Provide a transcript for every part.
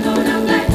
no, no, no.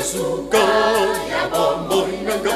Suka ya bomboy nangga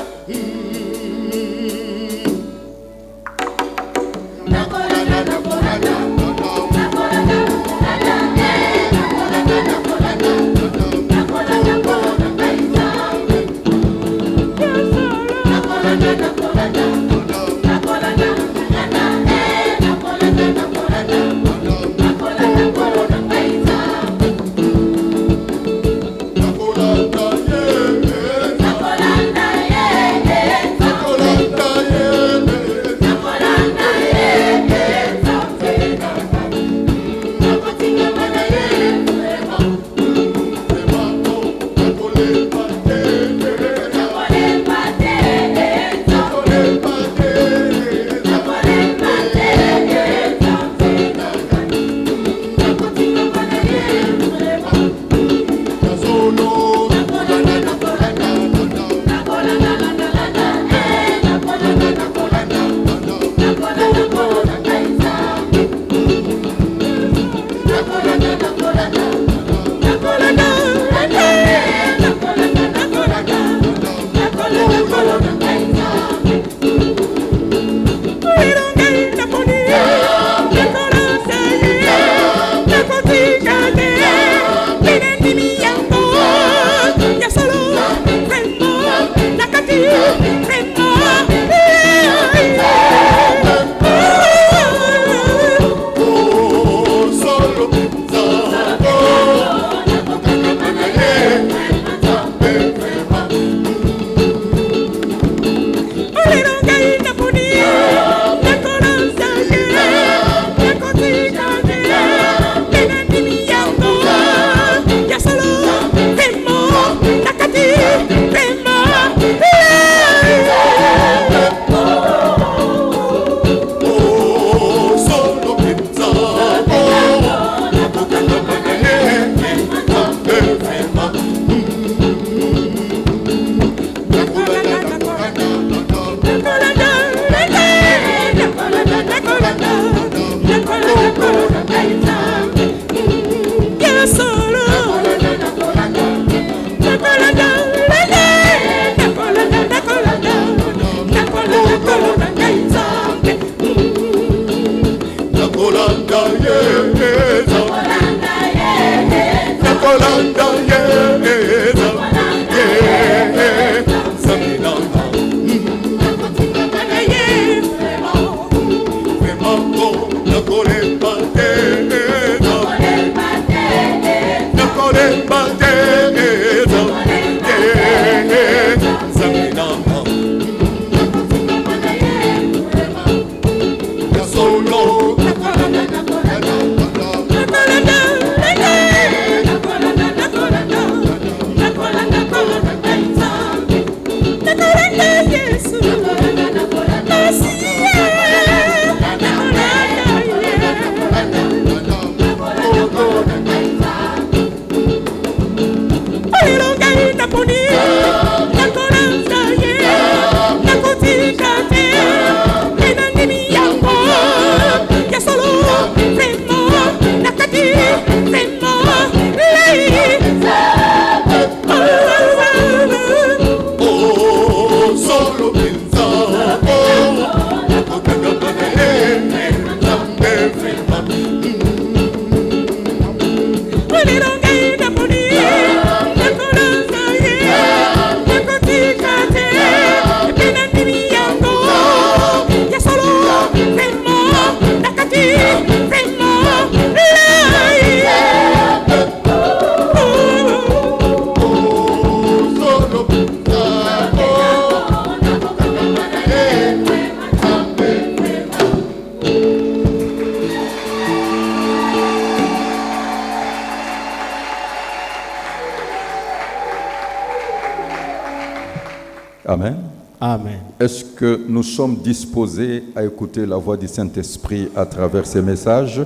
Amen. Amen. Est-ce que nous sommes disposés à écouter la voix du Saint-Esprit à travers ces messages?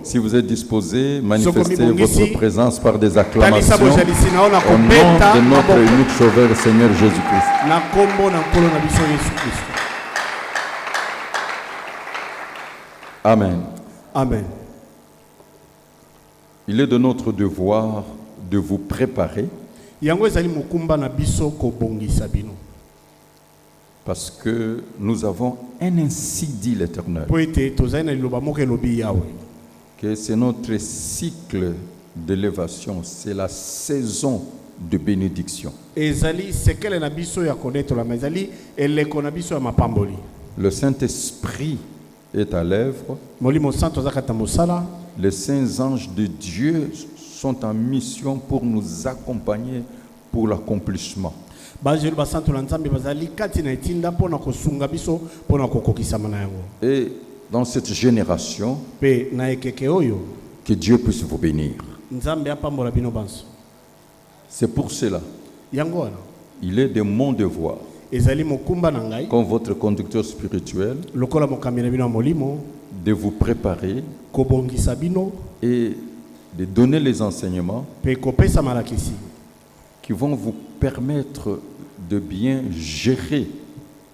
Si vous êtes disposés, manifestez votre présence par des acclamations au nom de notre unique Sauveur, Seigneur Jésus-Christ. Amen. Amen. Il est de notre devoir de vous préparer parce que nous avons un ainsi dit l'Éternel, que c'est notre cycle d'élévation, c'est la saison de bénédiction. Le Saint-Esprit est à l'œuvre. Les saints anges de Dieu sont en mission pour nous accompagner pour l'accomplissement. Et dans cette génération, que Dieu puisse vous bénir. C'est pour cela, il est de mon devoir, comme votre conducteur spirituel, de vous préparer et de donner les enseignements qui vont vous permettre de bien gérer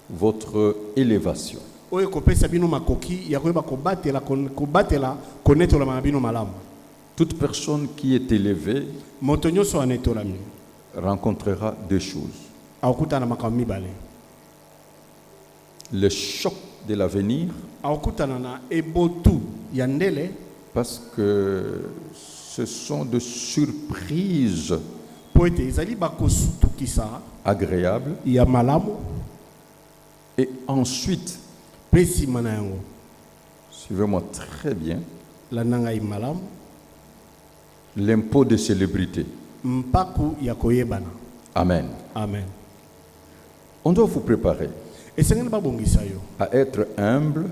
votre élévation. Toute personne qui est élevée rencontrera deux choses. Le choc de l'avenir, parce que ce sont de surprises agréables. Et ensuite, suivez-moi très bien, l'impôt de célébrité. Amen. Amen. On doit vous préparer à être humble,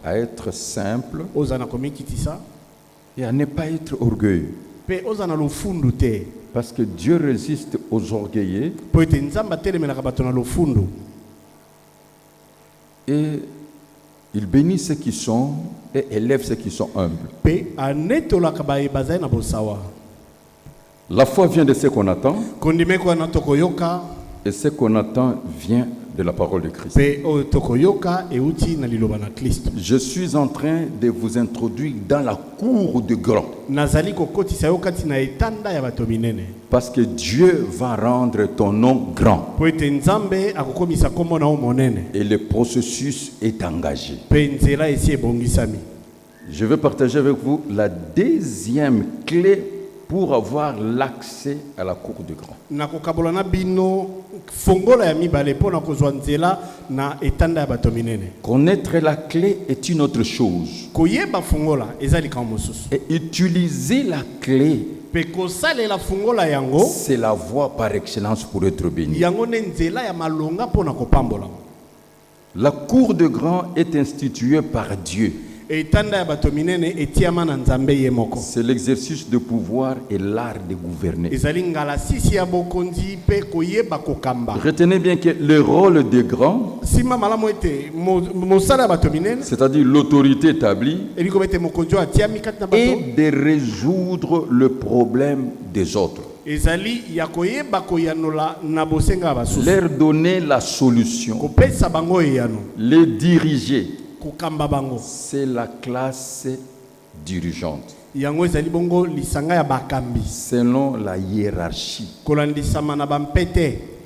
à être simple et à ne pas être orgueilleux. Parce que Dieu résiste aux orgueilleux et il bénit ceux qui sont et élève ceux qui sont humbles. La foi vient de ce qu'on attend et ce qu'on attend vient de la parole de Christ. Je suis en train de vous introduire dans la cour de grand. Parce que Dieu va rendre ton nom grand. Et le processus est engagé. Je vais partager avec vous la deuxième clé pour avoir l'accès à la cour de grand. Connaître la clé est une autre chose. Et utiliser la clé, c'est la voie par excellence pour être béni. La cour de grand est instituée par Dieu. C'est l'exercice de pouvoir et l'art de gouverner. Retenez bien que le rôle des grands, c'est-à-dire l'autorité établie, est de résoudre le problème des autres. Leur donner la solution, les diriger. C'est la classe dirigeante. Selon la hiérarchie.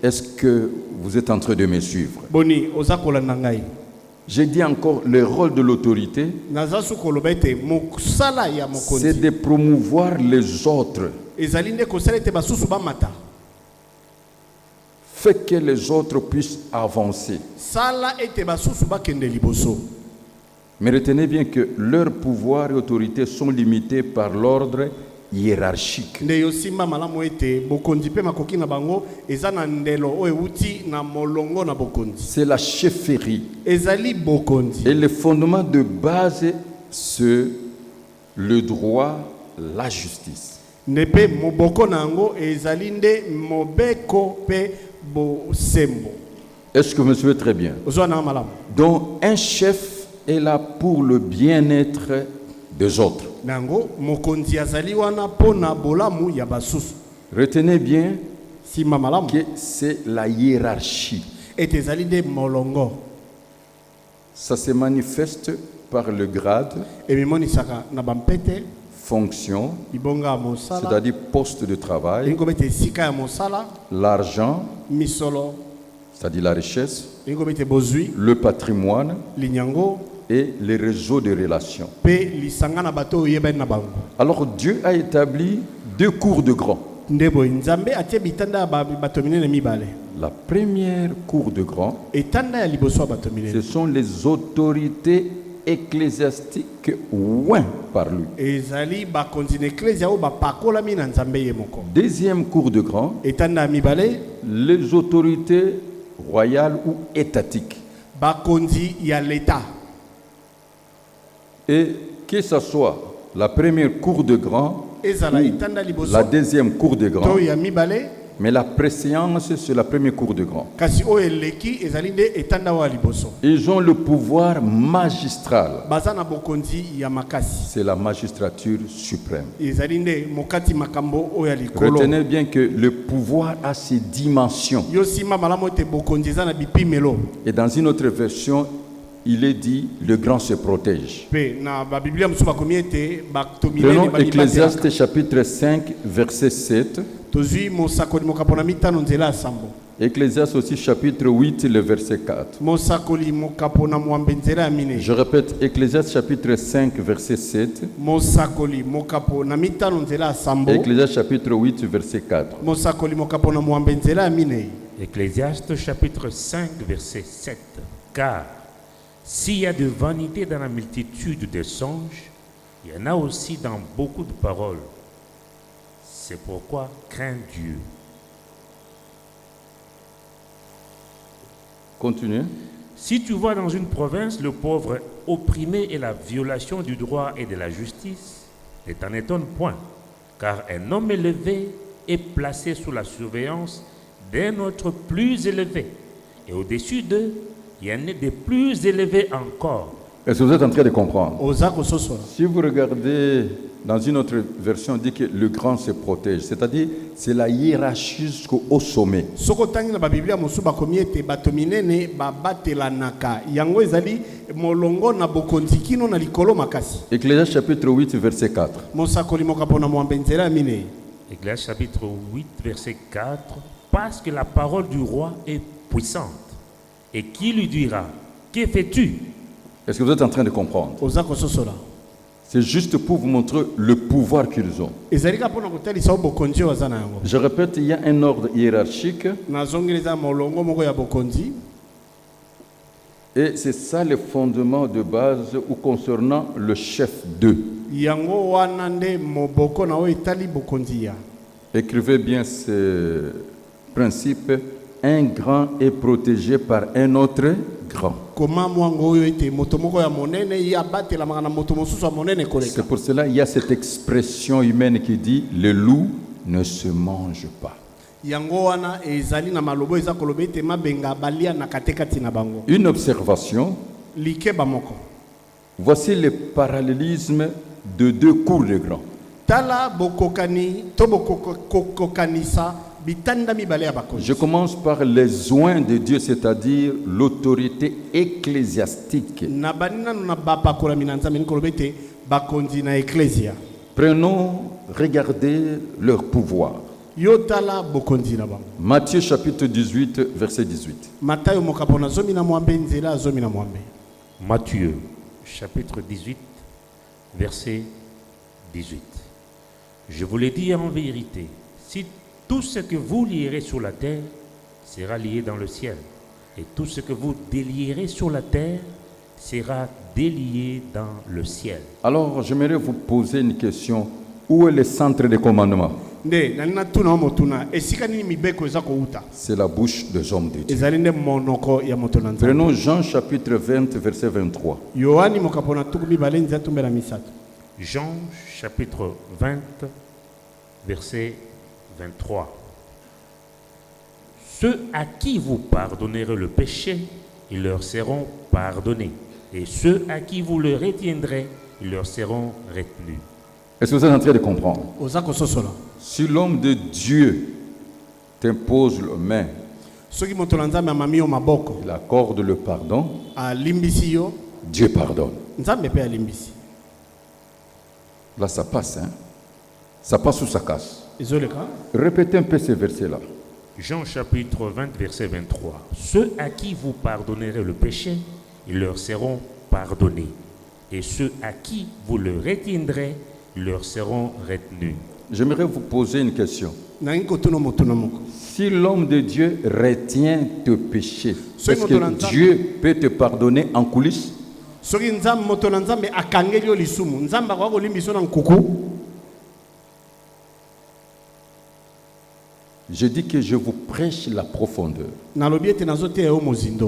Est-ce que vous êtes en train de me suivre? J'ai dit encore, le rôle de l'autorité, c'est de promouvoir les autres. Fait que les autres puissent avancer. Mais retenez bien que leurs pouvoirs et autorités sont limités par l'ordre hiérarchique. C'est la chefferie. Et le fondement de base, c'est le droit, la justice. Est-ce que vous me suivez très bien? Donc un chef est là pour le bien-être des autres. Retenez bien que c'est la hiérarchie. Ça se manifeste par le grade, fonction, c'est-à-dire poste de travail, l'argent, c'est-à-dire la richesse, le patrimoine et les réseaux de relations. Alors Dieu a établi deux cours de grand. La première cour de grand, ce sont les autorités ecclésiastiques ouin par lui. Deuxième cour de grand, les autorités royales ou étatiques. Et que ce soit la première cour de grand ou la deuxième cour de grand, mais la préséance, c'est la première cour de grand. Ils ont le pouvoir magistral. C'est la magistrature suprême. Retenez bien que le pouvoir a ses dimensions. Et dans une autre version, il est dit, le grand se protège. Prenons Ecclésiaste chapitre 5, verset 7. Ecclésiaste aussi chapitre 8, le verset 4. Je répète, Ecclésiaste chapitre 5, verset 7. Ecclésiaste chapitre 8, verset 4. Ecclésiaste chapitre 5, verset 7. Car s'il y a de vanité dans la multitude des songes, il y en a aussi dans beaucoup de paroles. C'est pourquoi crains Dieu. Continuez. Si tu vois dans une province le pauvre opprimé et la violation du droit et de la justice, ne t'en étonne point, car un homme élevé est placé sous la surveillance d'un autre plus élevé, et au-dessus d'eux, il y en a des plus élevés encore. Est-ce que vous êtes en train de comprendre? Si vous regardez dans une autre version, on dit que le grand se protège. C'est-à-dire, c'est la hiérarchie jusqu'au sommet. Ecclésiaste chapitre 8, verset 4. Ecclésiaste chapitre 8, verset 4. Parce que la parole du roi est puissante. Et qui lui dira, que fais-tu? Est-ce que vous êtes en train de comprendre? C'est juste pour vous montrer le pouvoir qu'ils ont. Je répète, il y a un ordre hiérarchique. Et c'est ça le fondement de base ou concernant le chef d'eux. Écrivez bien ce principe. Un grand est protégé par un autre grand. C'est pour cela qu'il y a cette expression humaine qui dit « le loup ne se mange pas ». Une observation. Voici le parallélisme de deux cours de grands. Je commence par les oints de Dieu, c'est-à-dire l'autorité ecclésiastique. Prenons, regardez leur pouvoir. Matthieu chapitre 18, verset 18. Matthieu chapitre 18, verset 18. Je vous l'ai dit en vérité, si tout ce que vous lierez sur la terre sera lié dans le ciel, et tout ce que vous délierez sur la terre sera délié dans le ciel. Alors, j'aimerais vous poser une question. Où est le centre des commandements? C'est la bouche des hommes de Dieu. Prenons Jean chapitre 20, verset 23. Jean chapitre 20, verset 23. Ceux à qui vous pardonnerez le péché, ils leur seront pardonnés. Et ceux à qui vous le retiendrez, ils leur seront retenus. Est-ce que vous êtes en train de comprendre? Si l'homme de Dieu t'impose la main, il accorde le pardon, Dieu pardonne. Là, ça passe, hein? Ça passe ou ça casse? Répétez un peu ces versets-là. Jean chapitre 20, verset 23. Ceux à qui vous pardonnerez le péché, ils leur seront pardonnés. Et ceux à qui vous le retiendrez, ils leur seront retenus. J'aimerais vous poser une question. Si l'homme de Dieu retient tes péchés, est-ce que Dieu peut te pardonner en coulisses? Je dis que je vous prêche la profondeur.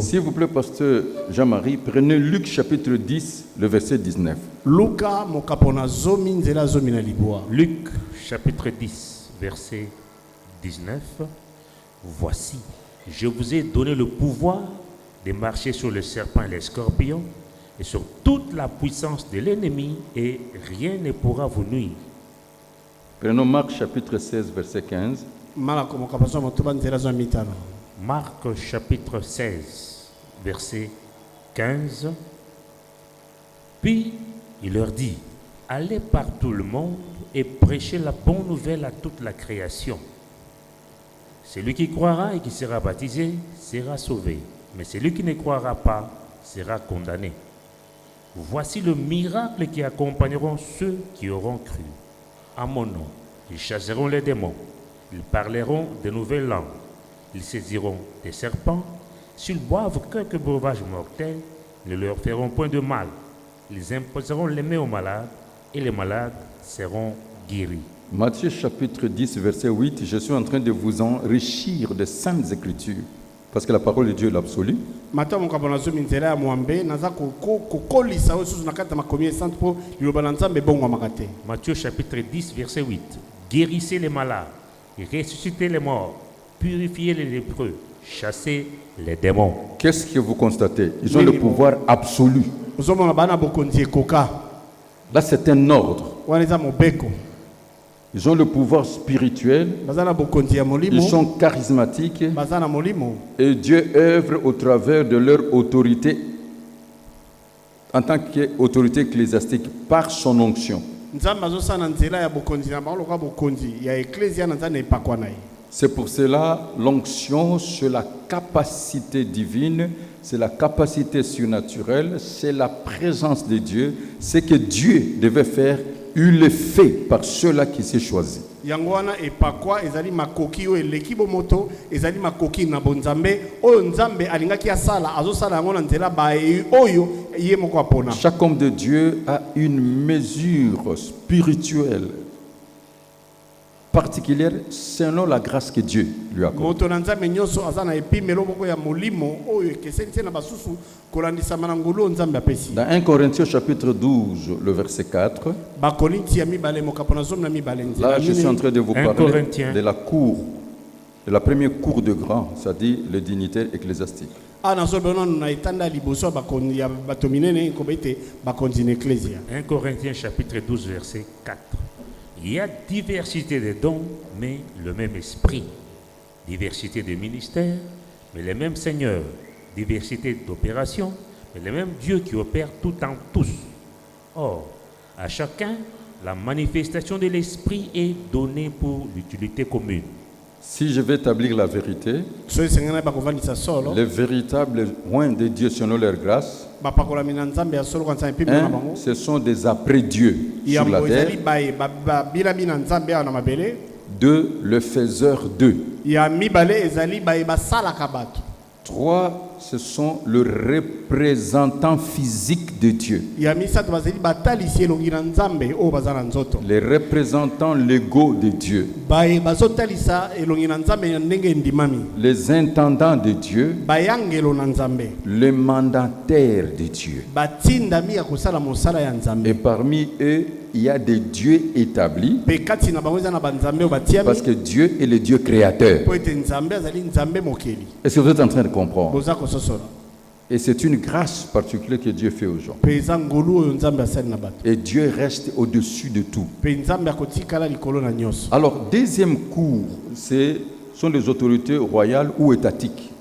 S'il vous plaît, pasteur Jean-Marie, prenez Luc chapitre 10, le verset 19. Luc chapitre 10, verset 19. Voici, je vous ai donné le pouvoir de marcher sur les serpents et les scorpions et sur toute la puissance de l'ennemi, et rien ne pourra vous nuire. Prenons Marc chapitre 16, verset 15. Marc chapitre 16, verset 15. Puis il leur dit, allez par tout le monde et prêchez la bonne nouvelle à toute la création. Celui qui croira et qui sera baptisé sera sauvé, mais celui qui ne croira pas sera condamné. Voici le miracle qui accompagneront ceux qui auront cru. À mon nom, ils chasseront les démons, ils parleront de nouvelles langues, ils saisiront des serpents, s'ils boivent quelque breuvage mortel, ils ne leur feront point de mal. Ils imposeront les mains aux malades et les malades seront guéris. Matthieu chapitre 10, verset 8, je suis en train de vous enrichir de saintes écritures, parce que la parole de Dieu est l'absolu. Matthieu chapitre 10, verset 8. Guérissez les malades, ressuscitez les morts, purifiez les lépreux, chassez les démons. Qu'est-ce que vous constatez? Ils ont le pouvoir absolu. Là, c'est un ordre. Ils ont le pouvoir spirituel, ils sont charismatiques et Dieu œuvre au travers de leur autorité en tant qu'autorité ecclésiastique par son onction. C'est pour cela l'onction, c'est la capacité divine, c'est la capacité surnaturelle, c'est la présence de Dieu, c'est que Dieu devait faire. Il le fait par ceux-là qui s'est choisi. Chaque homme de Dieu a une mesure spirituelle particulière selon la grâce que Dieu lui accorde. Dans 1 Corinthiens chapitre 12, le verset 4, là je suis en train de vous parler de la cour, de la première cour de grands, c'est-à-dire les dignitaires ecclésiastiques. 1 Corinthiens chapitre 12, verset 4. Il y a diversité de dons, mais le même esprit. Diversité de ministères, mais le même Seigneur. Diversité d'opérations, mais le même Dieu qui opère tout en tous. Or, à chacun, la manifestation de l'esprit est donnée pour l'utilité commune. Si je vais établir la vérité, les véritables rois de Dieu selon leur grâce, ce sont des après-dieux sur la terre. 2, le faiseur d'eux. 3, ce sont le représentant physique de Dieu. Les représentants légaux de Dieu. Les intendants de Dieu. Les mandataires de Dieu. Et parmi eux, il y a des dieux établis. Parce que Dieu est le Dieu créateur. Est-ce que vous êtes en train de comprendre? Et c'est une grâce particulière que Dieu fait aux gens. Et Dieu reste au-dessus de tout. Alors, deuxième cours, sont les autorités royales ou étatiques.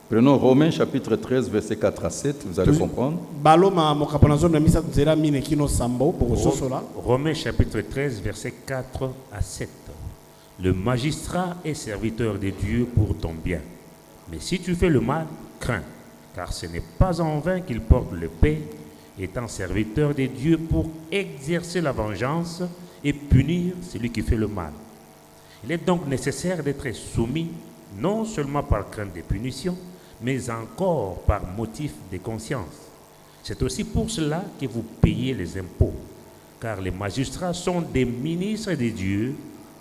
Prenons Romains chapitre 13, verset 4 à 7, vous allez comprendre. Romains chapitre 13, verset 4 à 7. Le magistrat est serviteur de Dieu pour ton bien. Mais si tu fais le mal, crains, car ce n'est pas en vain qu'il porte l'épée, étant serviteur de Dieu pour exercer la vengeance et punir celui qui fait le mal. Il est donc nécessaire d'être soumis, non seulement par crainte des punitions, mais encore par motif de conscience. C'est aussi pour cela que vous payez les impôts, car les magistrats sont des ministres de Dieu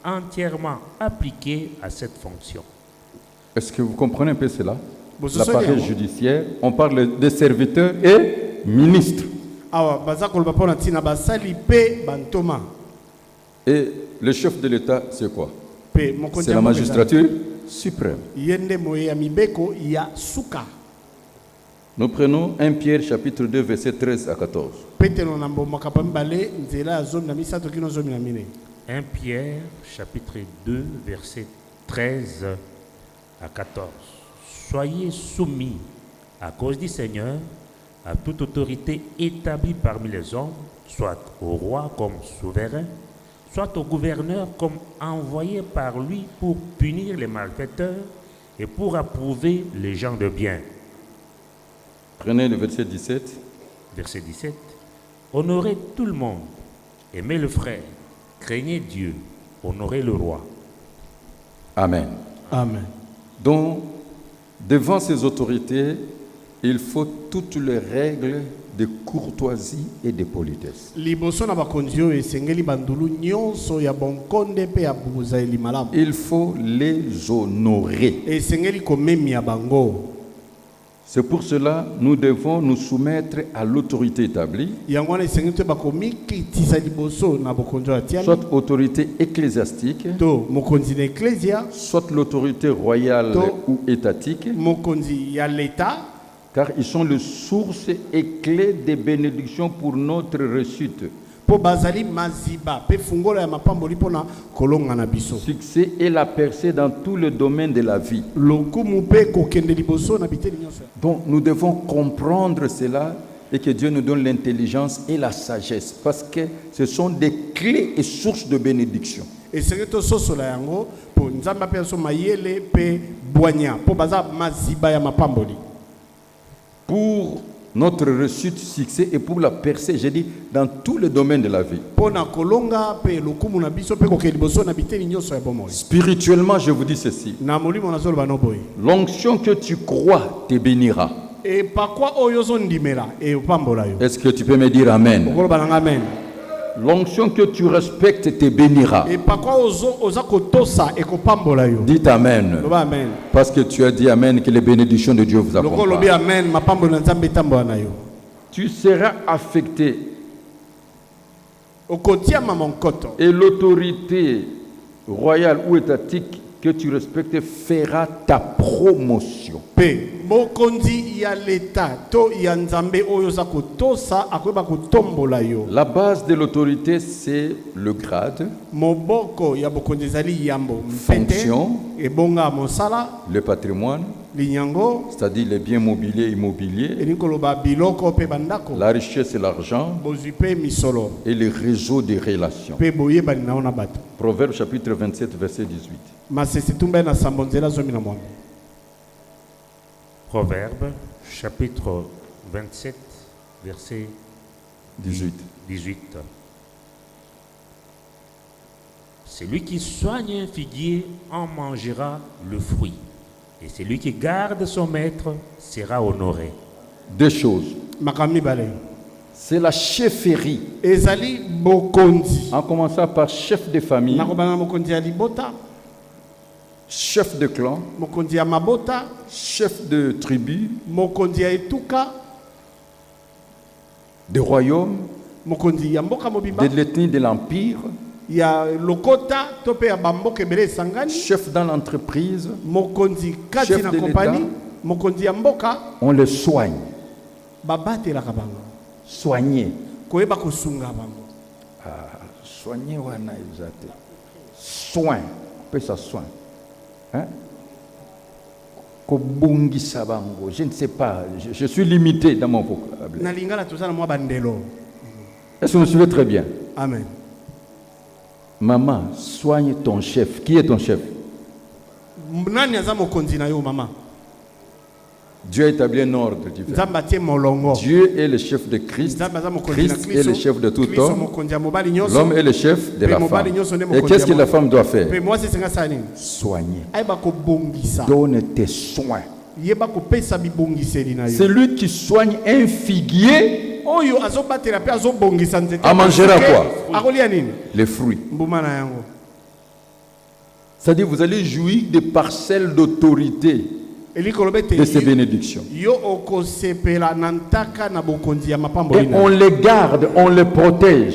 entièrement appliqués à cette fonction. Est-ce que vous comprenez un peu cela? L'appareil judiciaire, on parle de serviteurs et ministres. Et le chef de l'État, c'est quoi? C'est la magistrature suprême. Nous prenons 1 Pierre chapitre 2 verset 13 à 14. 1 Pierre chapitre 2 verset 13 à 14. Soyez soumis à cause du Seigneur à toute autorité établie parmi les hommes, soit au roi comme souverain, soit au gouverneur comme envoyé par lui pour punir les malfaiteurs et pour approuver les gens de bien. Prenez le verset 17. Verset 17. Honorez tout le monde, aimez le frère, craignez Dieu, honorez le roi. Amen. Amen. Donc, devant ces autorités, il faut toutes les règles de courtoisie et de politesse. Il faut les honorer. C'est pour cela que nous devons nous soumettre à l'autorité établie, soit autorité ecclésiastique, soit l'autorité royale ou étatique, car ils sont le source et clé des bénédictions pour notre réussite. Po bazali maziba pe fungola ya mapamboli pona kolonga na biso. Succès et la percée dans tout le domaine de la vie. Lokumu pe kokende liboso na biteli nyonso. Donc nous devons comprendre cela et que Dieu nous donne l'intelligence et la sagesse parce que ce sont des clés et sources de bénédiction. Et c'est to sosola yango po nzamba pe so mayele pe boanya po baza maziba ya mapamboli. Pour notre réussite, succès et pour la percée, j'ai dit, dans tous les domaines de la vie. Spirituellement, je vous dis ceci. L'onction que tu crois te bénira. Est-ce que tu peux me dire Amen? L'onction que tu respectes te bénira. Dites Amen. Parce que tu as dit Amen, que les bénédictions de Dieu vous accompagnent. Tu seras affecté. Et l'autorité royale ou étatique que tu respectes fera ta promotion. La base de l'autorité, c'est le grade, fonction, le patrimoine, c'est-à-dire les biens mobiliers et immobiliers, la richesse et l'argent, et les réseaux de relations. Proverbe chapitre 27, verset 18. Proverbe chapitre 27, verset 18. Celui qui soigne un figuier en mangera le fruit, et celui qui garde son maître sera honoré. Deux choses. C'est la chefferie. En commençant par chef de famille, chef de clan, chef de tribu, de royaume, de l'ethnie de l'empire, chef dans l'entreprise, chef de l'État, on le soigne. Soigner. Soigner, soin. On peut ça soin. Hein? Je ne sais pas, je suis limité dans mon vocabulaire. Est-ce que vous me suivez très bien? Amen. Maman, soigne ton chef. Qui est ton chef? Dieu a établi un ordre divin. Dieu est le chef de Christ. Christ est le chef de tout homme. L'homme est le chef de la femme. Et qu'est-ce que la femme doit faire? Soigner. Donne tes soins. Celui qui soigne un figuier en mangera quoi? Les fruits. C'est-à-dire vous allez jouir des parcelles d'autorité de ces bénédictions. Et on les garde, on les protège.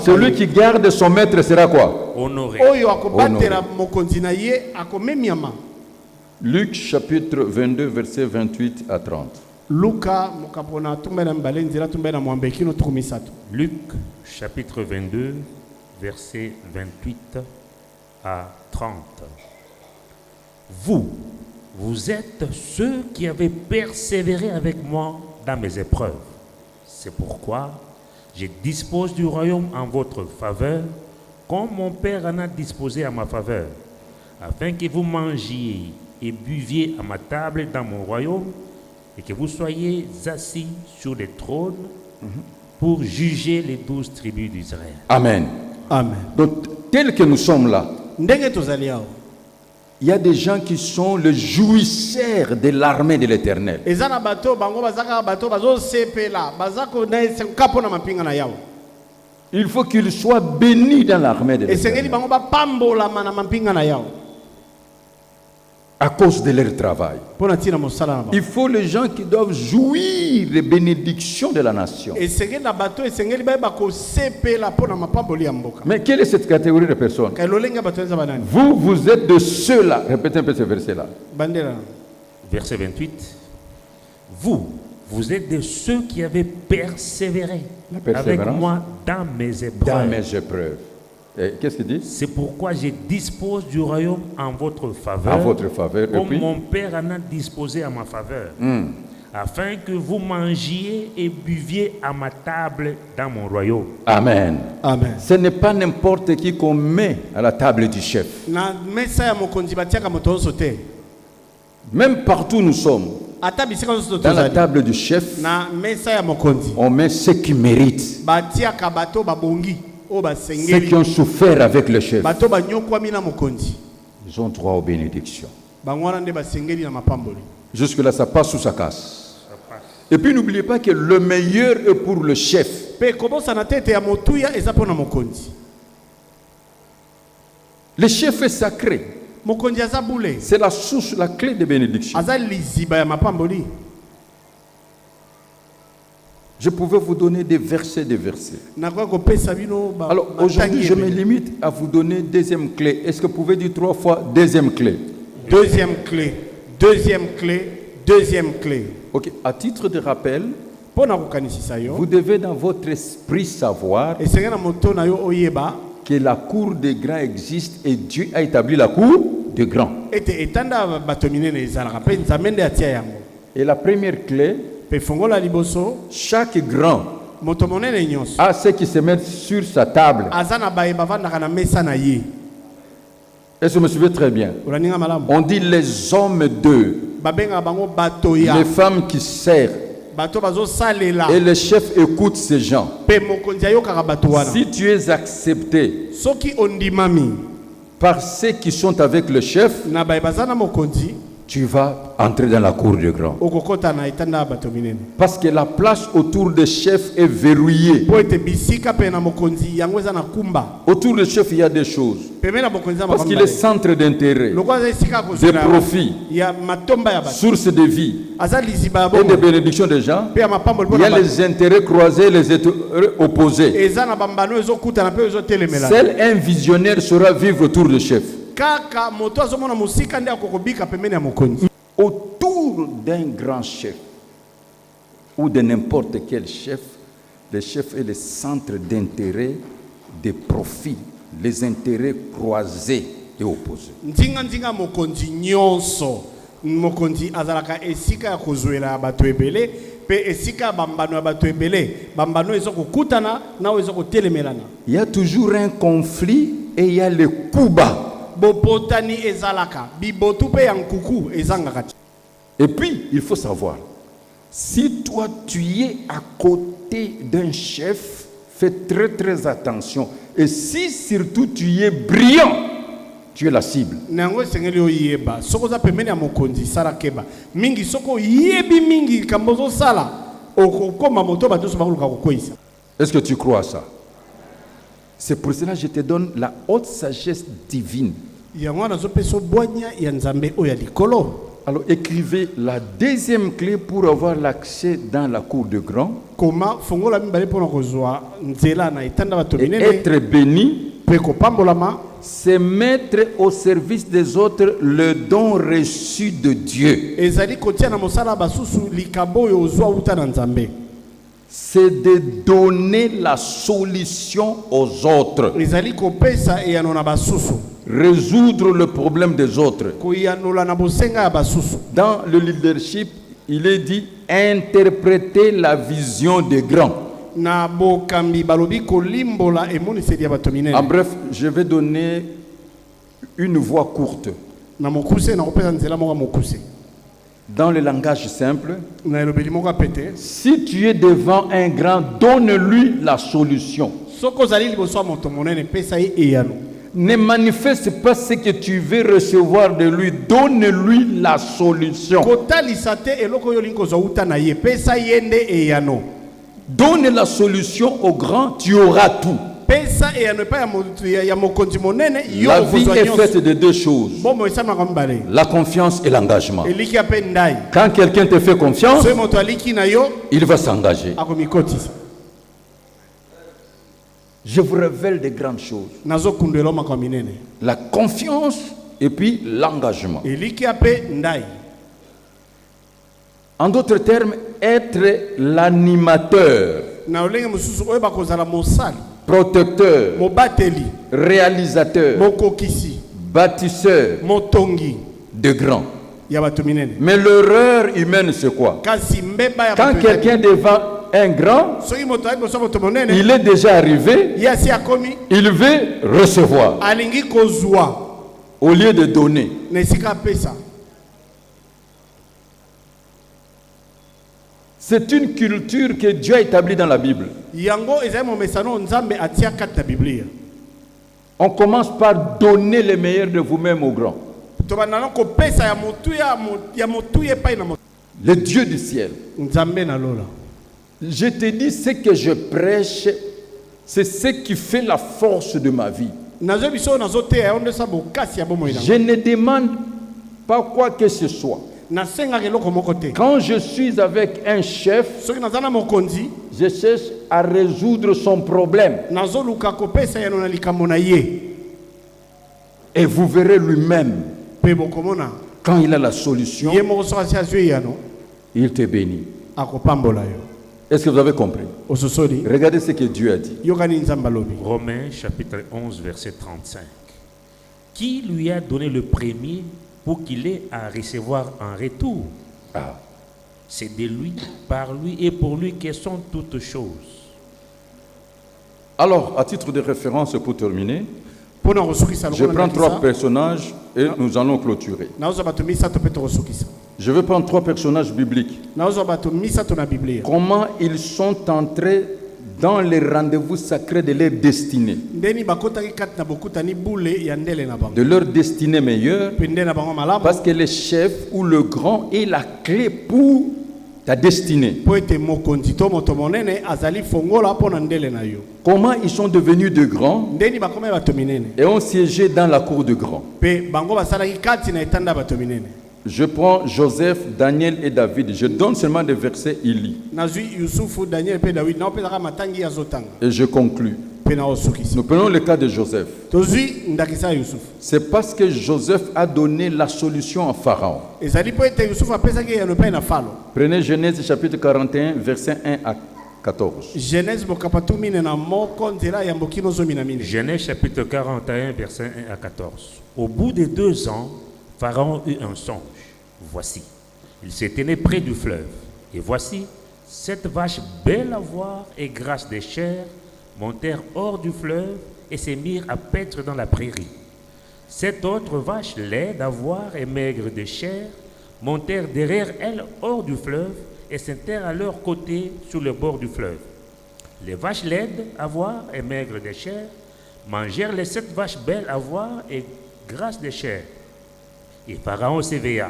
Celui qui garde son maître sera quoi? Honoré. Luc chapitre 22, verset 28 à 30. Luc chapitre 22, verset 28 à 30. Vous êtes ceux qui avez persévéré avec moi dans mes épreuves. C'est pourquoi je dispose du royaume en votre faveur, comme mon Père en a disposé à ma faveur, afin que vous mangiez et buviez à ma table dans mon royaume, et que vous soyez assis sur les trônes pour juger les 12 tribus d'Israël. Amen. Amen. Donc, tel que nous sommes là, il y a des gens qui sont le jouisseur de l'armée de l'Éternel. Il faut qu'ils soient bénis dans l'armée de l'Éternel. À cause de leur travail. Il faut les gens qui doivent jouir des bénédictions de la nation. Mais quelle est cette catégorie de personnes? Vous êtes de ceux-là. Répétez un peu ce verset-là. Verset 28. vous êtes de ceux qui avez persévéré La avec persévérance. moi dans mes épreuves. Dans mes épreuves. Et qu'est-ce qu'il dit? C'est pourquoi je dispose du royaume en votre faveur, En votre faveur. Et comme puis, mon Père en a disposé à ma faveur, afin que vous mangiez et buviez à ma table dans mon royaume. Amen. Amen. Ce n'est pas n'importe qui qu'on met à la table du chef. Na mesa ya mokonzi batiaka moto nyonso te. Même partout où nous sommes, Ata bisika nyonso dans la tozali. table du chef, Na mesa ya mokonzi on met ceux qui méritent, batiaka bato babongi o ceux basengeli. qui ont souffert avec le chef. Bato banyokwami na mokonzi. Ils ont droit aux bénédictions. Bango wana nde basengeli na mapamboli. Jusque-là, ça passe ou ça casse. Et puis n'oubliez pas que le meilleur est pour le chef. Pe kobosa na tete ya motuya eza pona mokonzi. Le chef est sacré. Mokonzi aza bule. C'est la source, la clé de bénédiction. Aza liziba ya mapamboli. Je pouvais vous donner des versets. Nakoya kopesa bino ba. Alors aujourd'hui, je me limite à vous donner deuxième clé. Est-ce que vous pouvez dire 3 fois deuxième clé? Deuxième clé. Deuxième clé. Deuxième clé. Ok, à titre de rappel, Pona kokanisisa yo. vous devez dans votre esprit savoir Esenge na moto na yo oyeba. que la cour des grands existe et Dieu a établi la cour des grands. Ete etanda bato minene ezalaka pe nzambe nde atia yango. Et la première clé, Pe fongola liboso chaque grand moto monene nyonso a ceux qui se mettent sur sa table. aza na baye bavandaka na mesa na ye. Est-ce que vous me suivez très bien? Olaninga malamu. On dit les hommes d'eux, Babenga bango bato ya. les femmes qui servent, Bato bazo salela. et le chef écoute ces gens. Pe mokonzi ayokaka bato wana. Si tu es accepté Soki ondimami par ceux qui sont avec le chef, na baye baza na mokonzi tu vas entrer dans la cour des grands. okokota na etanda ya bato minene. Parce que la place autour des chefs est verrouillée. Po ete bisika pe na mokonzi yango eza na kumba. Autour du chef, il y a des choses. Peme na mokonzi za Parce qu'il est centre d'intérêt, Lokwa za esika de kozela. profit, Ya matomba ya bato. source de vie Aza liziba ya et de bongo. bénédiction des gens. Pe ya mapamboli Il y pona a bato. les intérêts croisés, les intérêts opposés. Eza na bambano ezokutana pe ezotelemela. Seul un visionnaire saura vivre autour du chef. Kaka moto azomona musika nde akokobika pembeni ya mokonzi. Autour d'un grand chef ou de n'importe quel chef, le chef est le centre d'intérêt, des profits, les intérêts croisés et opposés. Nzinga mokonzi nyonso. Mokonzi azalaka esika ya kozwela ya bato ebele pe esika ya bambano ya bato ebele. Bambano ezokokutana na ezokotelemelana. Il y a toujours un conflit et il y a le coup bas. Bopotani ezalaka bibotu pe ya nkuku ezangaka. Et puis, il faut savoir, si toi tu es à côté d'un chef, fais très très attention. Et si surtout tu es brillant, tu es la cible. Nango esengeli oyeba soko za pembeni ya mokonzi sala keba mingi soko yebi mingi kambozo sala okokoma moto bato so bakoluka kokwisa. Est-ce que tu crois à ça? C'est pour cela que je te donne la haute sagesse divine. Yango na zo peso boanya ya nzambe oya likolo. Alors écrivez la deuxième clé pour avoir l'accès dans la cour de grand. Koma fongola mibale pona kozwa nzela na etanda bato Et minene être béni, pe kopambolama. c'est mettre au service des autres le don reçu de Dieu. Ezali kotia na mosala basusu likabo yo ozwa uta na nzambe. C'est de donner la solution aux autres, Ezali kopesa eyano na basusu. résoudre le problème des autres. Koyanola na bosenga ya basusu. Dans le leadership, il est dit interpréter la vision des grands. Na bokambi balobi kolimbola emoniseli ya bato minene. En bref, je vais donner une voix courte. Na mokuse na kopesa nzela moko mokuse. Dans le langage simple, Na elobeli moko pete. si tu es devant un grand, donne-lui la solution. Soko zali liboso ya moto monene pesa ye eyano. Ne manifeste pas ce que tu veux recevoir de lui, donne-lui la solution. Kotalisa te eloko yo linko zo uta na ye pesa yende eyano. Donne la solution au grand, tu auras tout. Pesa eyano pa ya moto ya mokonzi monene yo La vie kozwa est nyonso. faite de deux choses, Bomo esama kwa mbale. la confiance et l'engagement. Eliki ape ndai. Quand quelqu'un te fait confiance, So moto aliki na yo il va s'engager. akomikotisa. Je vous révèle de grandes choses. Nazo kundelo makwa minene. La confiance et puis l'engagement. Eliki ape ndai. En d'autres termes, être l'animateur, na olenge mosusu oyo bakozala mosali protecteur, mobateli réalisateur, mokokisi bâtisseur motongi de grands. ya bato minene. Mais l'erreur humaine, c'est quoi? Kasi mbeba ya Quand bato quelqu'un devant un grand, soki moto ayi boso moto monene il est déjà arrivé, ye asi akomi il veut recevoir alingi kozwa au lieu de donner. na esika apesa. C'est une culture que Dieu a établie dans la Bible. Yango ezali momesano nzambe atia kati na biblia. On commence par donner le meilleur de vous-même aux grands. Tobandana kopesa ya motu ye pai na motu. Le Dieu du ciel. Nzambe na lola. Je te dis, ce que je prêche, c'est ce qui fait la force de ma vie. Nazo biso nazo te ya onde sa bokasi ya bomo ina. Je ne demande pas quoi que ce soit. Na senga keloko moko te. Quand je suis avec un chef, Soki nazana mokonzi je cherche à résoudre son problème. nazo luka kopesa ya na likambo na ye. Et vous verrez lui-même, Pe bokomona quand il a la solution, ye moko so asi azwi ya no il te bénit. akopambola yo. Est-ce que vous avez compris? Ososoli Regardez ce que Dieu a dit. yokani nzamba lobi. Romains chapitre 11, verset 35. Qui lui a donné le premier pour qu'il ait à recevoir en retour? Ah. C'est de lui, par lui et pour lui que sont toutes choses. Alors, à titre de référence pour terminer, Pona kosukisa je prends 3 personnages et nous allons clôturer. nazo bato misato pe kosukisa. Je vais prendre 3 personnages bibliques. Nazo bato misato na biblia. Comment ils sont entrés dans les rendez-vous sacrés de leur destinée. Ndeni bakotaki kati na bokutani bule ya ndele na bango. De leur destinée meilleure. Pe ndele na bango malamu. Parce que le chef ou le grand est la clé pour ta destinée. Po ete mokonzi to moto monene azali fongola pona ndele na yo. Comment ils sont devenus de grands Ndeni bakoma bato minene. et ont siégé dans la cour de grands. Pe bango basalaki kati na etanda bato minene. Je prends Joseph, Daniel et David. Je donne seulement des versets, il lit. Nazui Yusufu, Daniel pe David na opezaka matangi ya zotanga. Et je conclus. Pe na osukisa. Nous prenons le cas de Joseph. Tozui ndakisa Yusuf. C'est parce que Joseph a donné la solution à Pharaon. Ezali po ete Yusuf apesaki ya no pe na falo. Prenez Genèse chapitre 41, versets 1 à 14. Genèse bokapatu mine na moko nzela ya mbokino zomi na mine. Genèse chapitre 41, verset 1 à 14. Au bout de 2 ans, Pharaon eut un songe. Voici, il s'est tenu près du fleuve. Et voici, 7 vaches belles à voir et grasses de chair montèrent hors du fleuve et se mirent à paître dans la prairie. 7 autres vaches laides à voir et maigres de chair montèrent derrière elles hors du fleuve et s'installèrent à leur côté sur le bord du fleuve. Les vaches laides à voir et maigres de chair mangèrent les 7 vaches belles à voir et grasses de chair. Et Pharaon s'éveilla.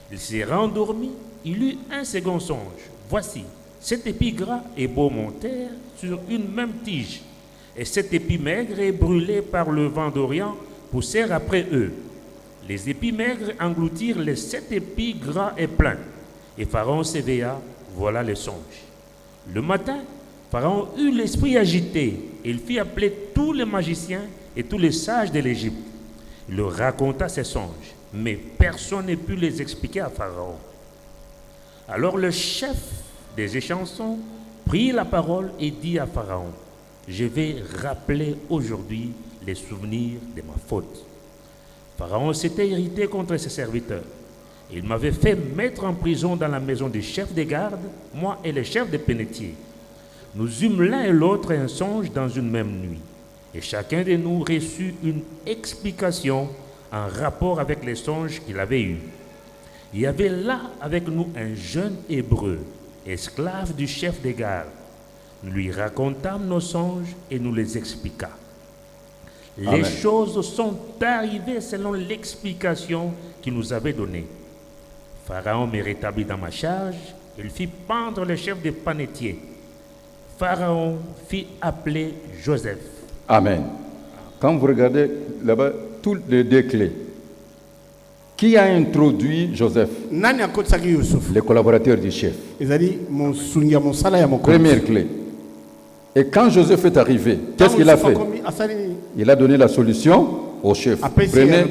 Il s'est rendormi, il eut un second songe. Voici, 7 épis gras et beaux montèrent sur une même tige, et 7 épis maigres et brûlés par le vent d'Orient poussèrent après eux. Les épis maigres engloutirent les 7 épis gras et pleins. Et Pharaon s'éveilla, voilà le songe. Le matin, Pharaon eut l'esprit agité, et il fit appeler tous les magiciens et tous les sages de l'Égypte. Il leur raconta ses songes, mais personne n'a pu les expliquer à Pharaon. Alors le chef des échansons prit la parole et dit à Pharaon, « Je vais rappeler aujourd'hui les souvenirs de ma faute. » Pharaon s'était irrité contre ses serviteurs. Il m'avait fait mettre en prison dans la maison du chef des gardes, moi et le chef des pénétiers. Nous eûmes l'un et l'autre un songe dans une même nuit. Et chacun de nous reçut une explication en rapport avec les songes qu'il avait eus. Il y avait là avec nous un jeune hébreu, esclave du chef des gardes. Nous lui racontâmes nos songes et nous les expliquâmes. Les choses sont arrivées selon l'explication qu'il nous avait donnée. Pharaon me rétablit dans ma charge, il fit pendre le chef des panetiers. Pharaon fit appeler Joseph. Amen. Quand vous regardez là-bas, toutes les 2 clés. Qui a introduit Joseph? Nani akotsaki Yusuf? Les collaborateurs du chef. Ezali mosungia mosala ya mokonzi. Première clé. Et quand Joseph est arrivé, qu'est-ce qu'il a fait? Il a donné la solution au chef. Prenez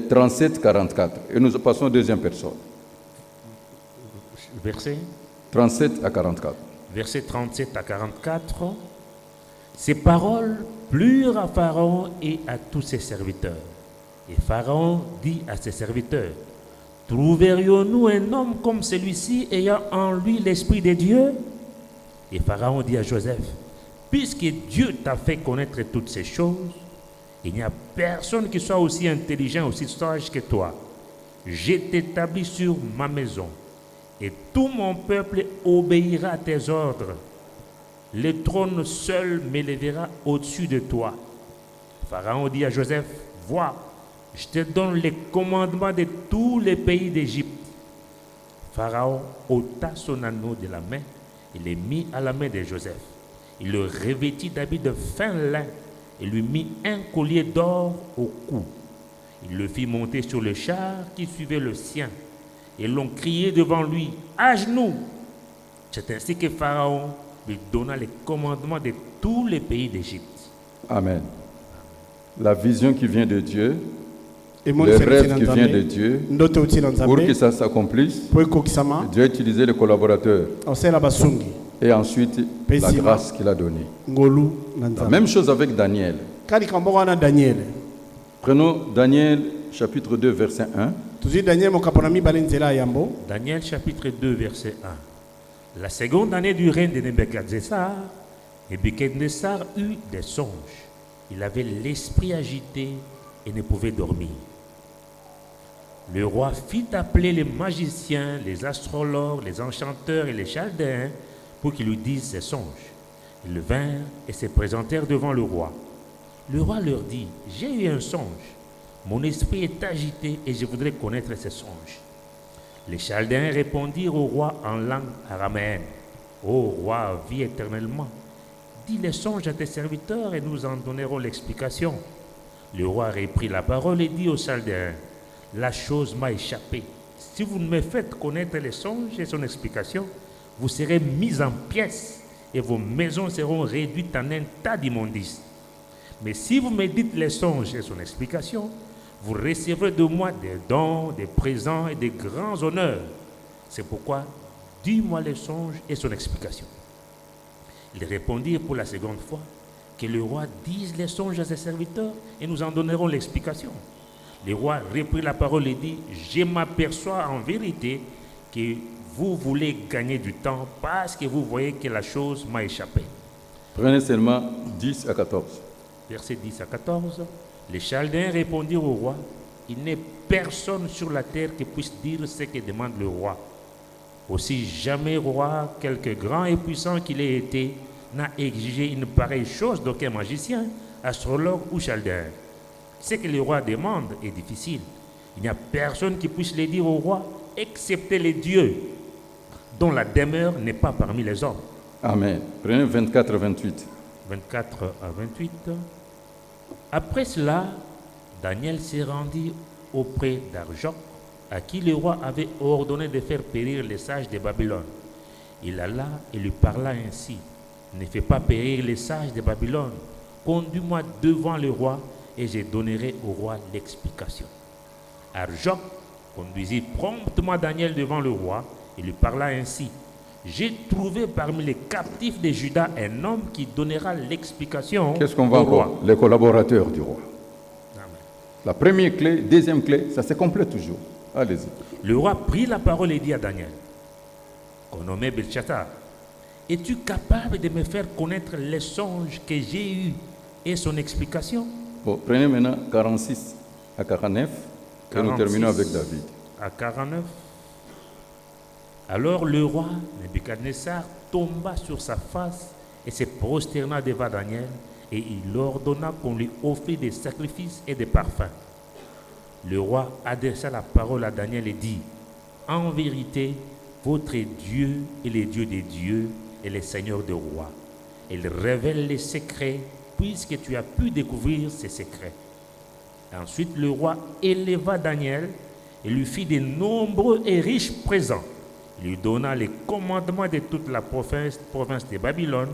37-44 et nous passons à deuxième personne. Verset 37 à 44. Versets 37 à 44. Ces paroles plurent à Pharaon et à tous ses serviteurs. Et Pharaon dit à ses serviteurs, trouverions-nous un homme comme celui-ci ayant en lui l'esprit de Dieu? Et Pharaon dit à Joseph, puisque Dieu t'a fait connaître toutes ces choses, il n'y a personne qui soit aussi intelligent, aussi sage que toi. Je t'établis sur ma maison et tout mon peuple obéira à tes ordres. Le trône seul m'élèvera au-dessus de toi. Pharaon dit à Joseph, vois, je te donne les commandements de tous les pays d'Égypte. Pharaon ôta son anneau de la main et le mit à la main de Joseph. Il le revêtit d'habits de fin lin et lui mit un collier d'or au cou. Il le fit monter sur le char qui suivait le sien. Et l'on criait devant lui, à genoux. C'est ainsi que Pharaon lui donna les commandements de tous les pays d'Égypte. Amen. La vision qui vient de Dieu, Et le rêve qui vient de Dieu, pour que ça s'accomplisse, Dieu a utilisé les collaborateurs et ensuite la grâce qu'il a donnée. La même chose avec Daniel. Prenons Daniel chapitre 2 verset 1. Daniel chapitre 2 verset 1. La seconde année du règne de Nebuchadnezzar, Nebuchadnezzar eut des songes. Il avait l'esprit agité et ne pouvait dormir. Le roi fit appeler les magiciens, les astrologues, les enchanteurs et les chaldéens pour qu'ils lui disent ses songes. Ils vinrent et se présentèrent devant le roi. Le roi leur dit, j'ai eu un songe. Mon esprit est agité et je voudrais connaître ces songes. Les Chaldéens répondirent au roi en langue araméenne. Ô roi, vis éternellement. Dis les songes à tes serviteurs et nous en donnerons l'explication. Le roi reprit la parole et dit aux Chaldéens, la chose m'a échappé. Si vous ne me faites connaître les songes et son explication, vous serez mis en pièces et vos maisons seront réduites en un tas d'immondices. Mais si vous me dites les songes et son explication, vous recevrez de moi des dons, des présents et des grands honneurs. C'est pourquoi, dis-moi les songes et son explication. Ils répondirent pour la seconde fois, que le roi dise les songes à ses serviteurs et nous en donnerons l'explication. Le roi reprit la parole et dit, je m'aperçois en vérité que vous voulez gagner du temps parce que vous voyez que la chose m'a échappé. Prenez seulement 10 à 14. Versets 10 à 14. Les Chaldéens répondirent au roi, il n'est personne sur la terre qui puisse dire ce que demande le roi. Aussi jamais roi, quelque grand et puissant qu'il ait été, n'a exigé une pareille chose d'aucun magicien, astrologue ou chaldéen. Ce que le roi demande est difficile. Il n'y a personne qui puisse le dire au roi, excepté les dieux, dont la demeure n'est pas parmi les hommes. Amen. Prenez 24 à 28. 24 à 28. Après cela, Daniel s'est rendu auprès d'Arjoc, à qui le roi avait ordonné de faire périr les sages de Babylone. Il alla et lui parla ainsi, ne fais pas périr les sages de Babylone, conduis-moi devant le roi et je donnerai au roi l'explication. Arjoc conduisit promptement Daniel devant le roi et lui parla ainsi, j'ai trouvé parmi les captifs de Juda un homme qui donnera l'explication. Qu'est-ce qu'on va voir? Les collaborateurs du roi. Amen. La première clé, deuxième clé, ça se complète toujours. Allez-y. Le roi prit la parole et dit à Daniel, qu'on nommait Belchassar, es-tu capable de me faire connaître les songes que j'ai eus et son explication? Bon, prenez maintenant 46 à 49 et nous terminons avec David. À 49. Alors le roi Nebuchadnezzar tomba sur sa face et se prosterna devant Daniel et il ordonna qu'on lui offrit des sacrifices et des parfums. Le roi adressa la parole à Daniel et dit, en vérité, votre Dieu est le Dieu des dieux et le Seigneur des rois. Il révèle les secrets puisque tu as pu découvrir ces secrets. Ensuite, le roi éleva Daniel et lui fit de nombreux et riches présents. Il lui donna les commandements de toute la province de Babylone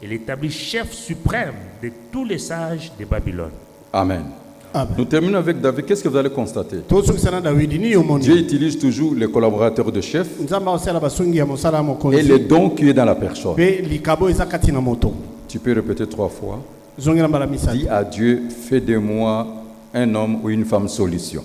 et l'établit chef suprême de tous les sages de Babylone. Amen. Amen. Nous terminons avec David. Qu'est-ce que vous allez constater? tosukisana Dawidi ni yomoni. Dieu utilise toujours les collaborateurs de chef Nzamba osala basungi ya mosala ya et mokonzi. les dons qui est dans la personne. Pe likabo eza kati na moto. Tu peux répéter 3 fois. Zongela mbala misatu. Dis à Dieu, fais de moi un homme ou une femme solution.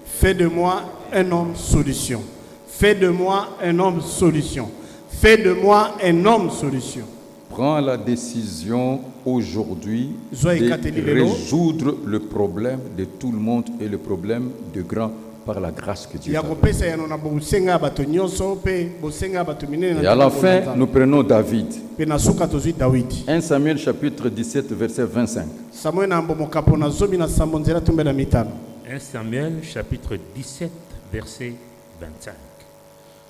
Fais de moi un homme solution. Fais de moi un homme solution. Fais de moi un homme solution. Prends la décision aujourd'hui Zoe kateli de lelo. résoudre le problème de tout le monde et le problème de grand par la grâce que Dieu Ya t'a donnée. kopesa yano na bosenga bato nyonso pe bosenga bato minene Et na à la ntango fin, na nous prenons David. pe na suka tozwi Dawidi. 1 Samuel chapitre 17, verset 25. Samuel na mbomo kapo na zomi na sambo nzela tumbela mitano. 1 Samuel chapitre 17 verset 25.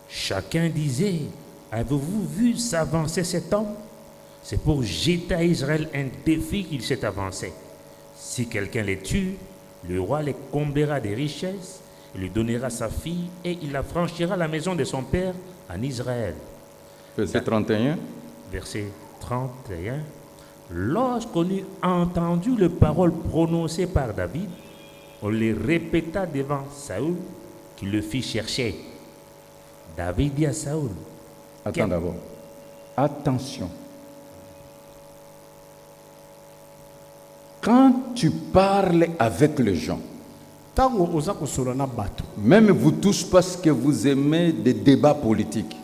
Chacun disait, avez-vous vu s'avancer cet homme? C'est pour jeter à Israël un défi qu'il s'est avancé. Si quelqu'un les tue, le roi les comblera des richesses, il lui donnera sa fille et il affranchira la maison de son père en Israël. Verset 31. Verset 31. Lorsqu'on eut entendu les paroles prononcées par David, on les répéta devant Saül, qui le fit chercher. David dit à Saül, Attends d'abord. Attention. Quand tu parles avec les gens, Tango oza kosola na bato. même vous tous parce que vous aimez des débats politiques,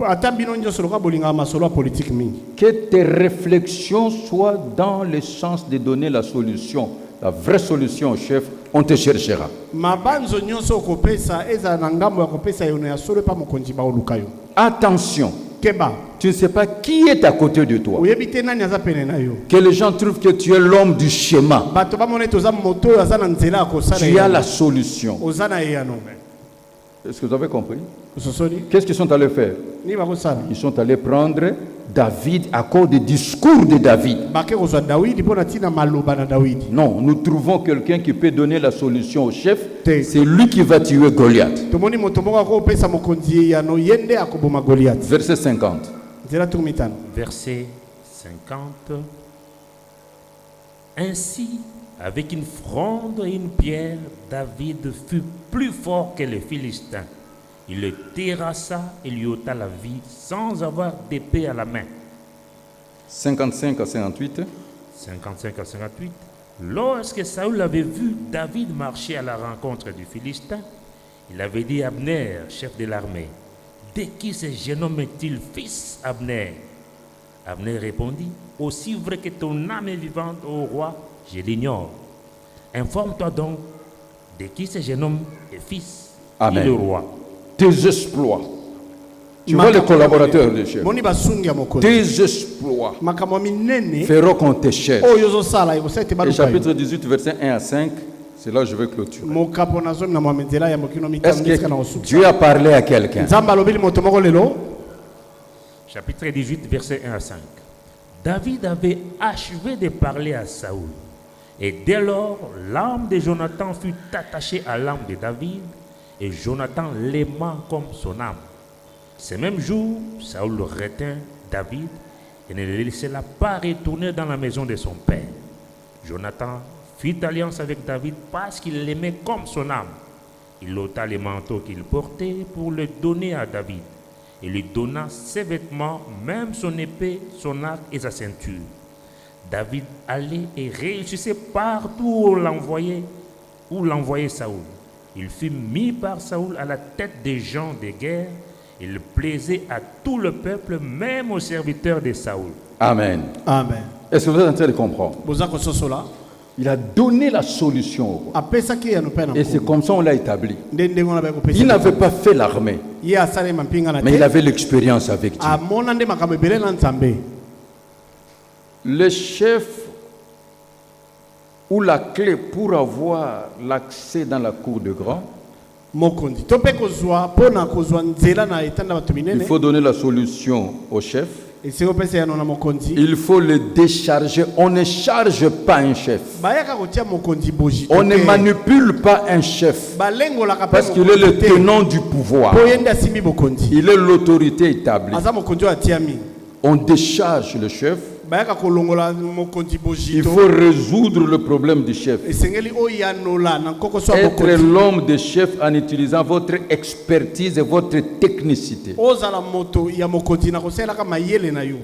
Ata bino nyonso loka bolinga masolo politique mingi. que tes réflexions soient dans le sens de donner la solution, la vraie solution au chef, on te cherchera. Mabanzo nyonso kopesa eza na ngambo ya kopesa yono ya solo pa mokonzi ba oluka yo. Attention, Keba. tu ne sais pas qui est à côté de toi. Oyebi te nani aza pene na yo. Que les gens trouvent que tu es l'homme du schéma. Bato ba mone toza moto oyo aza na nzela ya kosala. Tu as la solution. Oza na eyano. Est-ce que vous avez compris? Ososoli. Qu'est-ce qu'ils sont allés faire? Ni ba kosala. Ils sont allés prendre David à cause des discours de David. Bake kozwa Dawidi pona tina maloba na Dawidi. Non, nous trouvons quelqu'un qui peut donner la solution au chef. Te. C'est lui qui va tuer Goliath. Tomoni moto moko akopesa mokonzi eyano yende akoboma Goliath. Verset 50. Nzela tumitano. verset 50. Ainsi, avec une fronde et une pierre, David fut plus fort que les Philistins. Il le terrassa et lui ôta la vie sans avoir d'épée à la main. 55 à 58. 55 à 58. Lorsque Saül avait vu David marcher à la rencontre du Philistin, il avait dit à Abner, chef de l'armée, « De qui ce jeune homme est-il, fils Abner ?» Abner répondit, « Aussi vrai que ton âme est vivante, ô roi, je l'ignore. Informe-toi donc de qui ce jeune homme est fils. » Amen. dit le roi. Tes exploits. Tu vois les collaborateurs du chef. Moni basungi ya mokonzi. Tes exploits Makamwa minene feront qu'on te cherche. oyo zosala ekosete Et baluka. chapitre 18, verset 1 à 5, c'est là que je vais clôturer. Mokapo na zomi na mwamenzela ya mokino mitano Est-ce ndesika na que osuka. Dieu a parlé à quelqu'un? Nzamba alobeli moto moko lelo. Chapitre 18, versets 1 à 5. David avait achevé de parler à Saül. Et dès lors, l'âme de Jonathan fut attachée à l'âme de David, et Jonathan l'aima comme son âme. Ce même jour, Saül retint David et ne le laissa pas retourner dans la maison de son père. Jonathan fit alliance avec David parce qu'il l'aimait comme son âme. Il ôta les manteaux qu'il portait pour le donner à David. Il lui donna ses vêtements, même son épée, son arc et sa ceinture. David allait et réussissait partout où l'envoyait Saül. Il fut mis par Saül à la tête des gens de guerre. Il plaisait à tout le peuple, même aux serviteurs de Saül. Amen. Amen. Est-ce que vous êtes en train de comprendre? Bozako sosola. Il a donné la solution au roi. Apesa ki ya no pena. Et c'est comme ça on l'a établi. Ndende ngona ba kopesa. Il n'avait pas fait l'armée, Ye asale mampinga na mais il te. avait l'expérience avec Dieu. Amona nde makambo ebele na Nzambe. Le chef ou la clé pour avoir l'accès dans la cour de grand, Mokonzi. Tope kozwa pona kozwa nzela na etanda bato il minene. faut donner la solution au chef. Ese kopesa ya no na mokonzi. Il faut le décharger. On ne charge pas un chef. Bayaka kotia mokonzi boji. On ne manipule pas un chef. Balengo la Parce qu'il est le tenant du pouvoir. Poyenda simi mokonzi. Il est l'autorité établie. Aza mokonzi atiami. On décharge le chef bayaka kolongola mokonzi Il bojito faut résoudre le problème du chef. esengeli oyanola na nkoko so Être bokonzi l'homme de chef en utilisant votre expertise et votre technicité. ozala moto ya mokonzi na kosalaka mayele na yo.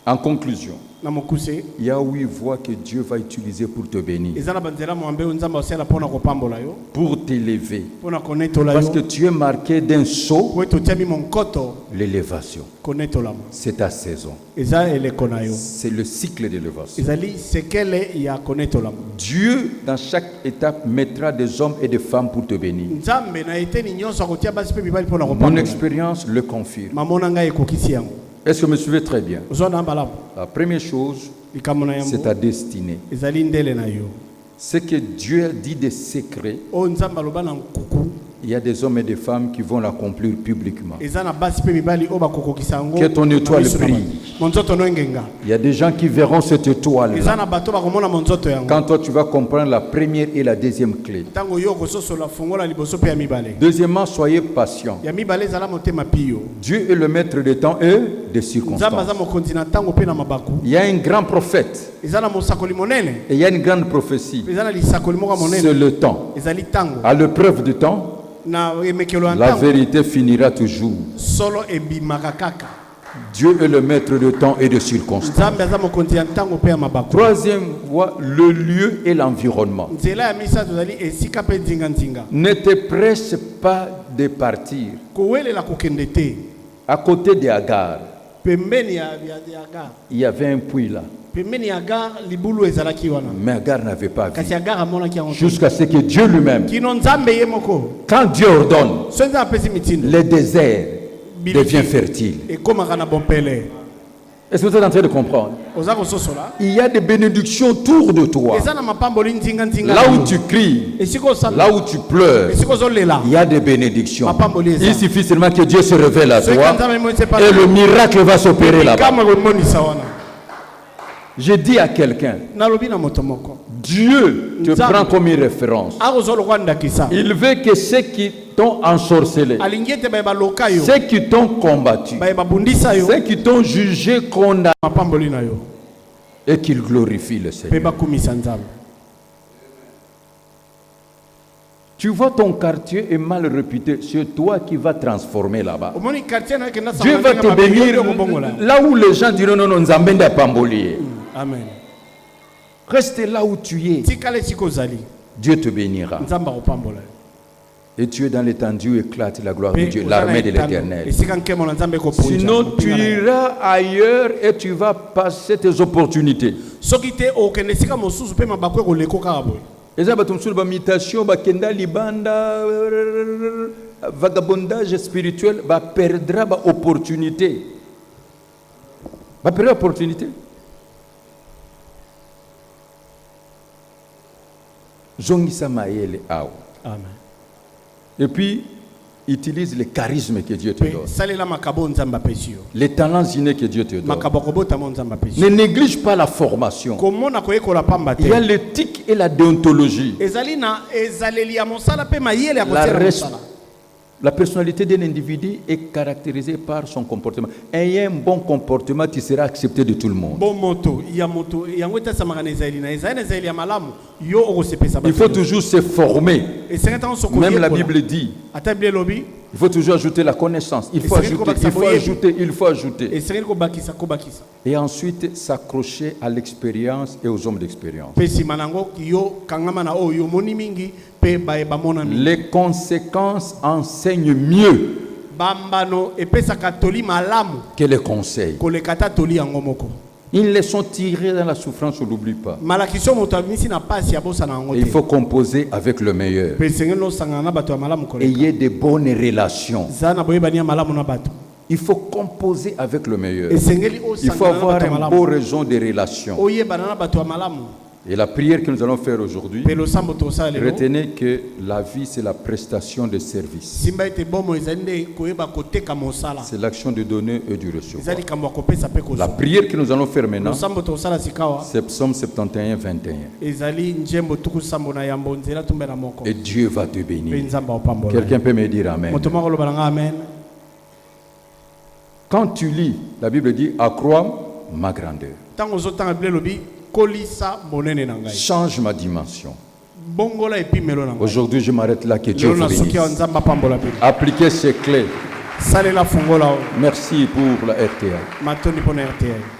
En conclusion, Na mokuse il y a 8 voies que Dieu va utiliser pour te bénir, eza na banzela mwambe oyo nzambe osala mpona kopambola yo pour t'élever. mpona konetola Parce que yo tu es marqué d'un saut, po ete otiami monkoto l'élévation. konetolama C'est ta saison. eza eleko na yo C'est le cycle d'élévation. ezali sekele ya konetolama. Dieu, dans chaque étape, mettra des hommes et des femmes pour te bénir. Nzambe na eteni nyonso akotia basi mpe mibali mpona Mon kopambola. expérience le confirme. Mamona ngai ekokisi yango. Est-ce que vous me suivez très bien? Ozwa na mbalamu La première chose, likambo na c'est yango ta destinée. ezali ndele na yo. Ce que Dieu a dit des secrets, Oyo nzambe aloba na nkuku il y a des hommes et des femmes qui vont l'accomplir publiquement. eza na basi mpe mibali oyo bakokokisa yango. Que ton étoile na miso na brille. bato. Monzoto no engenga. Il y a des gens qui verront cette Eza étoile. na bato bakomona monzoto yango. Quand toi tu vas comprendre la première et la deuxième clé. Ntango yo kososola fongola liboso mpe ya mibale. Deuxièmement, soyez patient. Ya mibale ezala motema pio. Dieu est le maître des temps et des Nzambe circonstances. aza mokonzi na ntango mpe na mabaku. Il y a un grand prophète Eza na mosakoli monene. et il y a une grande prophétie. Eza na lisakoli moko C'est monene. le temps. Ezali ntango. À l'épreuve du temps, Na emekelo ya la ntango. vérité finira toujours. Solo ebimaka kaka. Dieu est le maître de temps et de circonstances. Nzambe aza mokonzi ya ntango mpe ya mabaku. Troisième voie, le lieu et l'environnement. Nzela ya misato ezali esika mpe nzinga-nzinga. Ne te presse pas de partir. Kowelela kokende te. À côté de Agar, Pembeni ya Agar. il y avait un puits là. Pembeni ya Agar libulu ezalaki wana. Mais Agar n'avait pas vu. Kasi Agar amonaki yango. Jusqu'à ce que Dieu lui-même, Kino Nzambe ye moko. quand Dieu ordonne, So nzambe apesi mitindo. le désert devient fertile. Ekomaka na bompele. Est-ce que vous êtes en train de comprendre? Oza kososola. Il y a des bénédictions autour de toi. Eza na mapamboli nzinga-nzinga. Là où tu cries, Esika osala. là où tu pleures, Esika ozolela. il y a des bénédictions. Mapamboli eza. Il suffit seulement que Dieu se révèle à Soki toi Nzambe mo sepa. et le miracle va s'opérer là-bas. Kama komonisa wana. Je dis à quelqu'un, Nalobi na moto moko. Dieu te Nzambe. prend comme une référence. Akozolo kwa ndakisa. Il veut que ceux qui t'ont ensorcelé, Alingi ete baye baloka yo. ceux qui t'ont combattu, Baye babundisa yo. ceux qui t'ont jugé condamné, Mapamboli na yo. et qu'ils glorifient le Pe Seigneur. bakumisa Nzambe. Tu vois, ton quartier est mal réputé. C'est toi qui vas transformer là-bas. Omoni quartier na kenda Dieu va te bénir là où les gens diront non, non, Nzambende a pambolié. Amen. Reste là où tu es. Tikale sikozali. Dieu te bénira. Nzamba kopambola. Et tu es dans l'étendue, éclate la gloire de Dieu, l'armée de l'éternel. Esika nkemo na Nzambe ko punja. Sinon, tu iras ailleurs et tu vas passer tes opportunités. Soki te okende sika mosusu pe mabakwe ko leko kaka boy. Et ça va tomber sur la mutation, kenda libanda, vagabondage spirituel, perdra opportunité. Perdra opportunité. Zongisa maele awa. Amen. Et puis, utilise les charismes que Dieu te Pe donne. salela makabo Nzamba pesio. Les talents innés que Dieu te donne. Makabo ko bota mo Nzamba pesio. Ne néglige pas la formation. Komona ko ekola pamba te. Il y a l'éthique et la déontologie. Ezali na ezaleli ya mosala pe mayele ya La, kotia mosala. la personnalité d'un individu est caractérisée par son comportement. Ayant un bon comportement, tu seras accepté de tout le monde. Bon moto yango ta samagana ezali na ezali ya malamu yo okosepesa Il faut toujours se former. esengata soko Même la Bible dit, ata Bible lobi il faut toujours ajouter la connaissance. Il faut Et c'est ajouter, vrai il faut qu'on va ajouter, il faut ajouter. esengeli kobakisa kobakisa Et ensuite s'accrocher à l'expérience et aux hommes d'expérience. pe sima nango yo kangama na oyo moni mingi pe baye bamona mingi Les conséquences enseignent mieux bambano epesaka toli malamu que les conseils. koleka ta toli yango moko. Une leçon tirée dans la souffrance, on ne l'oublie pas. Malakiso moto amisi na pasi ya bosa na yango Et il te. faut composer avec le meilleur. Pe esengeli osangana na bato ya malamu koleka Ayez de bonnes relations. za na boyebani ya malamu na bato. Il faut composer avec le meilleur. Esengeli Il faut osangana na avoir bato ya un malamu. beau réseau de relations. Oyebana na bato ya malamu. Et la prière que nous allons faire aujourd'hui, Pe losambo tosala lelo. retenez que la vie, c'est la prestation de service. Simba ete bomo ezali nde koyeba koteka mosala. C'est l'action de donner et du recevoir. Ezali kambo ya kopesa pe La kozwa. prière que nous allons faire maintenant, Losambo tosala sikawa. c'est Psaume 71, 21. Ezali njembo tuku sambo na yambo nzela tumbela moko. Et Dieu va te Pe bénir. nzamba opambola. Quelqu'un peut me dire Amen. Moto moko loba nga amen. Quand tu lis, la Bible dit, à croire, ma grandeur. Tant ozotanga Bible lobi kolisa monene na ngai. Change ma dimension. Bongola epi melo na ngai. Aujourd'hui, je m'arrête là, que Dieu Lelo vous na suki ya bénisse. nzamba pambola pe. Appliquez ces clés. Salela fungola. Merci pour la RTA. Matoni pona RTL.